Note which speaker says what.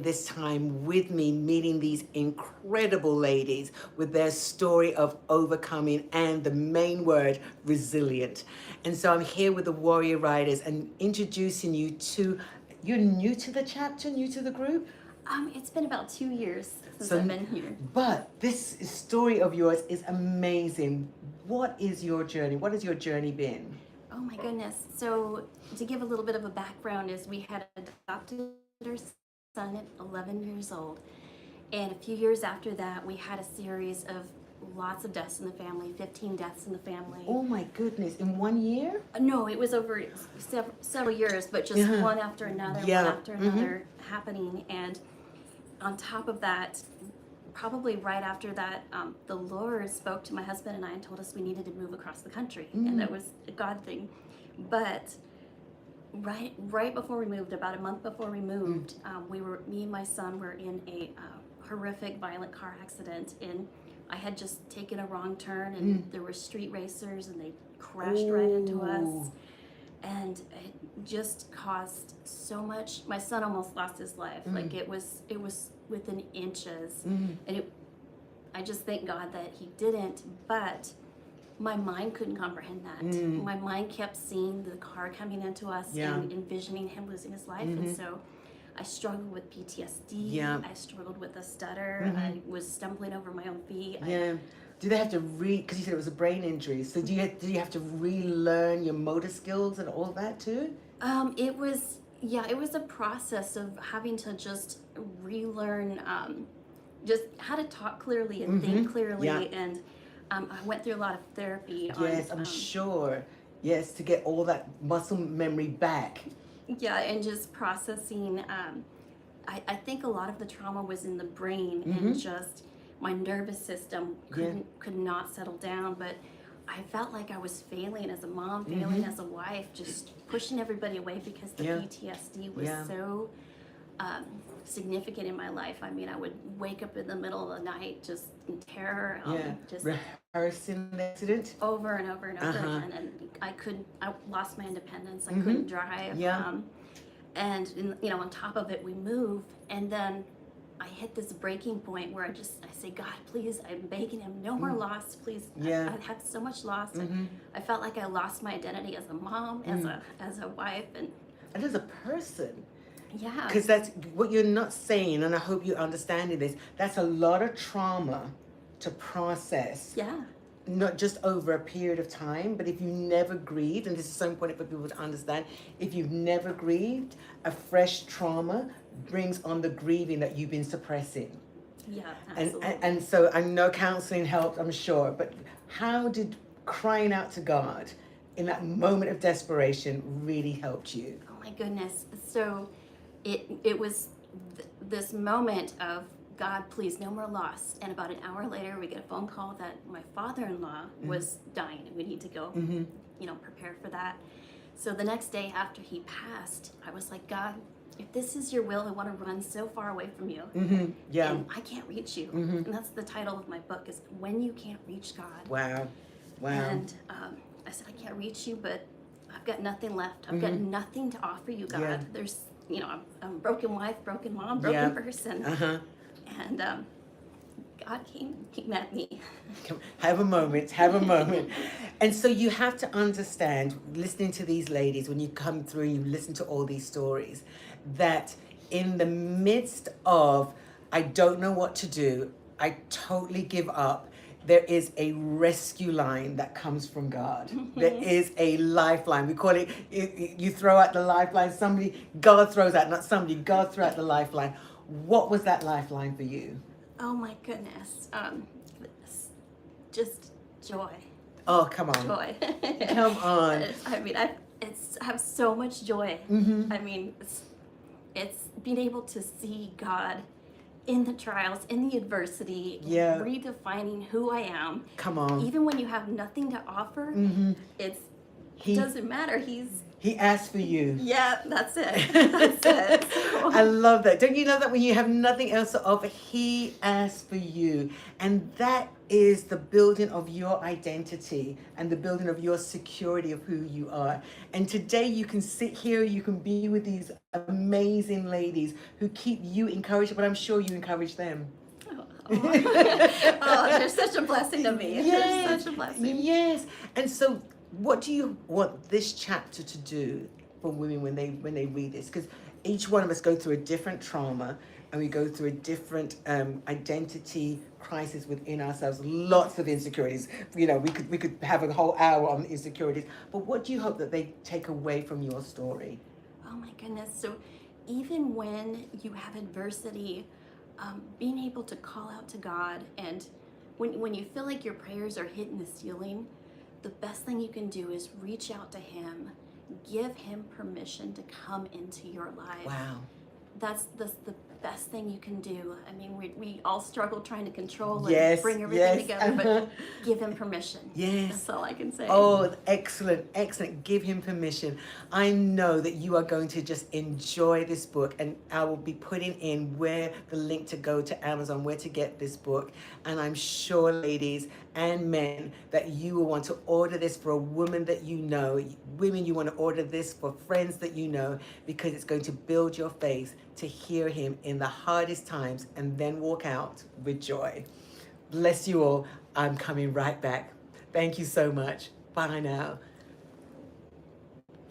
Speaker 1: this time with me meeting these incredible ladies with their story of overcoming and the main word, resilient. And so I'm here with the Warrior Riders and introducing you to, you're new to the chapter, new to the group?
Speaker 2: It's been about 2 years since
Speaker 1: So,
Speaker 2: I've been here.
Speaker 1: but this story of yours is amazing. What is your journey? What has your journey been?
Speaker 2: Oh my goodness. So to give a little bit of a background is we had adopted our son at 11 years old. And a few years after that, we had a series of lots of deaths in the family, 15 deaths in the family.
Speaker 1: Oh my goodness, in 1 year?
Speaker 2: No, it was over several years, but just one after another,
Speaker 1: Yeah.
Speaker 2: one after another happening. And on top of that, probably right after that, the Lord spoke to my husband and I and told us we needed to move across the country, and that was a God thing. But right before we moved, about a month before we moved, me and my son were in a horrific, violent car accident, and I had just taken a wrong turn, and there were street racers, and they crashed right into us, and it just caused so much. My son almost lost his life. Like it was within inches, and I just thank God that he didn't, but my mind couldn't comprehend that. My mind kept seeing the car coming into us and envisioning him losing his life, and so I struggled with PTSD. I struggled with a stutter. I was stumbling over my own feet.
Speaker 1: Do they have to because you said it was a brain injury, so do you have to relearn your motor skills and all that too?
Speaker 2: It was a process of having to just relearn just how to talk clearly and think clearly, and I went through a lot of therapy.
Speaker 1: Yes, I'm sure. Yes, to get all that muscle memory back.
Speaker 2: Yeah, and just processing. I think a lot of the trauma was in the brain, and just my nervous system could not settle down. But I felt like I was failing as a mom, failing as a wife, just pushing everybody away because the PTSD was so significant in my life. I mean, I would wake up in the middle of the night just in terror, just
Speaker 1: rehearsing the accident
Speaker 2: over and over and over again, and I lost my independence. I couldn't drive. And on top of it, we move, and then I hit this breaking point where I say, God, please, I'm begging him, no more loss, please. I had so much loss, and I felt like I lost my identity as a mom, as a wife, and
Speaker 1: as a person.
Speaker 2: Yeah.
Speaker 1: Because that's what you're not saying, and I hope you're understanding this. That's a lot of trauma to process.
Speaker 2: Yeah.
Speaker 1: Not just over a period of time, but if you never grieved, and this is so important for people to understand, if you've never grieved, a fresh trauma brings on the grieving that you've been suppressing.
Speaker 2: Yeah, absolutely.
Speaker 1: And so I know counseling helped, I'm sure, but how did crying out to God in that moment of desperation really helped you?
Speaker 2: Oh my goodness. So it was this moment of, God, please, no more loss. And about an hour later, we get a phone call that my father-in-law was dying, and we need to go, prepare for that. So the next day after he passed, I was like, God, if this is your will, I want to run so far away from you. And I can't reach you. And that's the title of my book, is When You Can't Reach God.
Speaker 1: Wow.
Speaker 2: And I said, I can't reach you, but I've got nothing left. I've got nothing to offer you, God. There's, I'm a broken wife, broken mom, broken person. And God came at me.
Speaker 1: Have a moment. And so you have to understand, listening to these ladies, when you come through and you listen to all these stories, that in the midst of, I don't know what to do, I totally give up, there is a rescue line that comes from God. There is a lifeline. We call it, you throw out the lifeline, God throws out, not somebody, God throws out the lifeline. What was that lifeline for you?
Speaker 2: Oh my goodness. Just joy.
Speaker 1: Oh, come on.
Speaker 2: Joy.
Speaker 1: Come on.
Speaker 2: I mean, I have so much joy. I mean, it's being able to see God in the trials, in the adversity, redefining who I am.
Speaker 1: Come on.
Speaker 2: Even when you have nothing to offer, it doesn't matter.
Speaker 1: He asked for you.
Speaker 2: Yeah, that's it. That's it. So,
Speaker 1: I love that. Don't you know that when you have nothing else to offer, he asks for you? And that is the building of your identity and the building of your security of who you are. And today you can sit here, you can be with these amazing ladies who keep you encouraged, but I'm sure you encourage them.
Speaker 2: oh, they're such a blessing to me.
Speaker 1: Yes,
Speaker 2: They're such a blessing.
Speaker 1: yes. And so, what do you want this chapter to do for women when they read this? Because each one of us go through a different trauma, and we go through a different identity crisis within ourselves. Lots of insecurities. You know, we could have a whole hour on insecurities. But what do you hope that they take away from your story?
Speaker 2: Oh my goodness. So even when you have adversity, being able to call out to God, and when you feel like your prayers are hitting the ceiling, the best thing you can do is reach out to Him, give Him permission to come into your life.
Speaker 1: Wow.
Speaker 2: That's the best thing you can do. I mean, we all struggle trying to control
Speaker 1: Yes,
Speaker 2: and bring everything
Speaker 1: yes,
Speaker 2: together, but give Him permission.
Speaker 1: Yes.
Speaker 2: That's all I can say.
Speaker 1: Oh, excellent, excellent. Give him permission. I know that you are going to just enjoy this book, and I will be putting in where the link to go to Amazon, where to get this book. And I'm sure, ladies and men, that you will want to order this for a woman that you know. Women, you want to order this for friends that you know, because it's going to build your faith to hear him in the hardest times and then walk out with joy. Bless you all. I'm coming right back. Thank you so much. Bye now.